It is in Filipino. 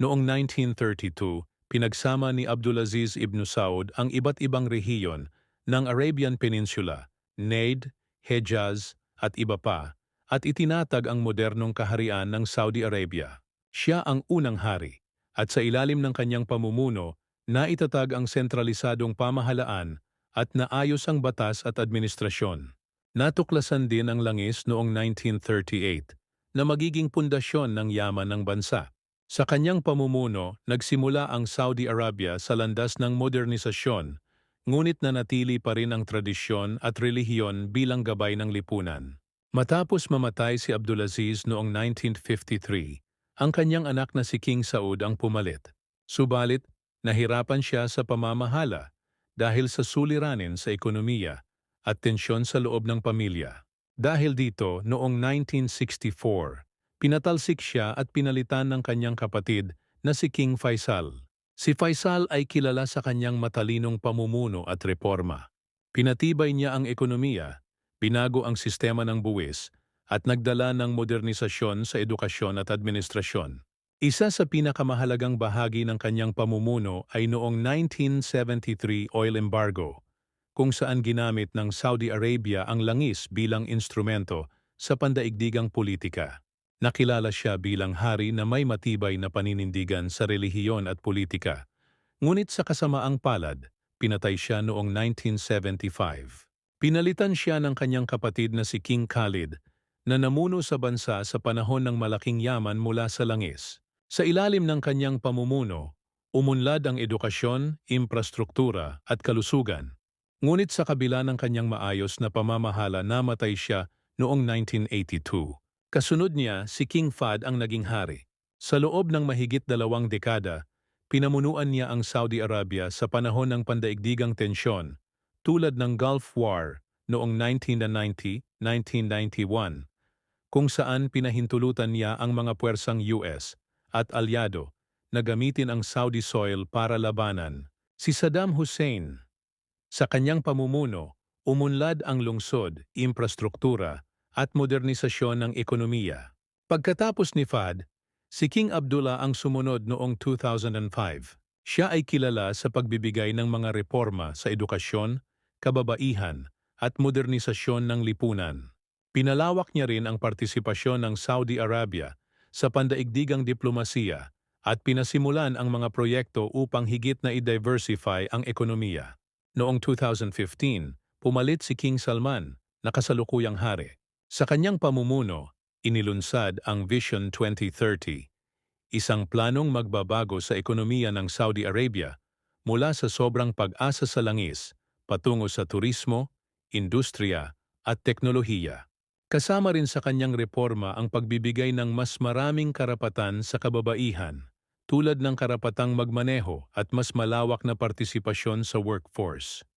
Noong 1932, pinagsama ni Abdulaziz Ibn Saud ang iba't ibang rehiyon ng Arabian Peninsula, Najd, Hejaz at iba pa, at itinatag ang modernong kaharian ng Saudi Arabia. Siya ang unang hari, at sa ilalim ng kanyang pamumuno, naitatag ang sentralisadong pamahalaan at naayos ang batas at administrasyon. Natuklasan din ang langis noong 1938 na magiging pundasyon ng yaman ng bansa. Sa kanyang pamumuno, nagsimula ang Saudi Arabia sa landas ng modernisasyon, ngunit nanatili pa rin ang tradisyon at relihiyon bilang gabay ng lipunan. Matapos mamatay si Abdulaziz noong 1953, ang kanyang anak na si King Saud ang pumalit. Subalit, nahirapan siya sa pamamahala dahil sa suliranin sa ekonomiya at tensyon sa loob ng pamilya. Dahil dito, noong 1964, pinatalsik siya at pinalitan ng kanyang kapatid na si King Faisal. Si Faisal ay kilala sa kanyang matalinong pamumuno at reforma. Pinatibay niya ang ekonomiya, binago ang sistema ng buwis, at nagdala ng modernisasyon sa edukasyon at administrasyon. Isa sa pinakamahalagang bahagi ng kanyang pamumuno ay noong 1973 oil embargo, kung saan ginamit ng Saudi Arabia ang langis bilang instrumento sa pandaigdigang politika. Nakilala siya bilang hari na may matibay na paninindigan sa relihiyon at politika. Ngunit sa kasamaang palad, pinatay siya noong 1975. Pinalitan siya ng kanyang kapatid na si King Khalid, na namuno sa bansa sa panahon ng malaking yaman mula sa langis. Sa ilalim ng kanyang pamumuno, umunlad ang edukasyon, infrastruktura at kalusugan. Ngunit sa kabila ng kanyang maayos na pamamahala, namatay siya noong 1982. Kasunod niya, si King Fahd ang naging hari. Sa loob ng mahigit 2 dekada, pinamunuan niya ang Saudi Arabia sa panahon ng pandaigdigang tensyon, tulad ng Gulf War noong 1990-1991, kung saan pinahintulutan niya ang mga puwersang US at alyado na gamitin ang Saudi soil para labanan si Saddam Hussein. Sa kanyang pamumuno, umunlad ang lungsod, infrastruktura, at modernisasyon ng ekonomiya. Pagkatapos ni Fahd, si King Abdullah ang sumunod noong 2005. Siya ay kilala sa pagbibigay ng mga reforma sa edukasyon, kababaihan, at modernisasyon ng lipunan. Pinalawak niya rin ang partisipasyon ng Saudi Arabia sa pandaigdigang diplomasiya at pinasimulan ang mga proyekto upang higit na i-diversify ang ekonomiya. Noong 2015, pumalit si King Salman na kasalukuyang hari. Sa kanyang pamumuno, inilunsad ang Vision 2030, isang planong magbabago sa ekonomiya ng Saudi Arabia mula sa sobrang pag-asa sa langis patungo sa turismo, industriya at teknolohiya. Kasama rin sa kanyang reforma ang pagbibigay ng mas maraming karapatan sa kababaihan, tulad ng karapatang magmaneho at mas malawak na partisipasyon sa workforce.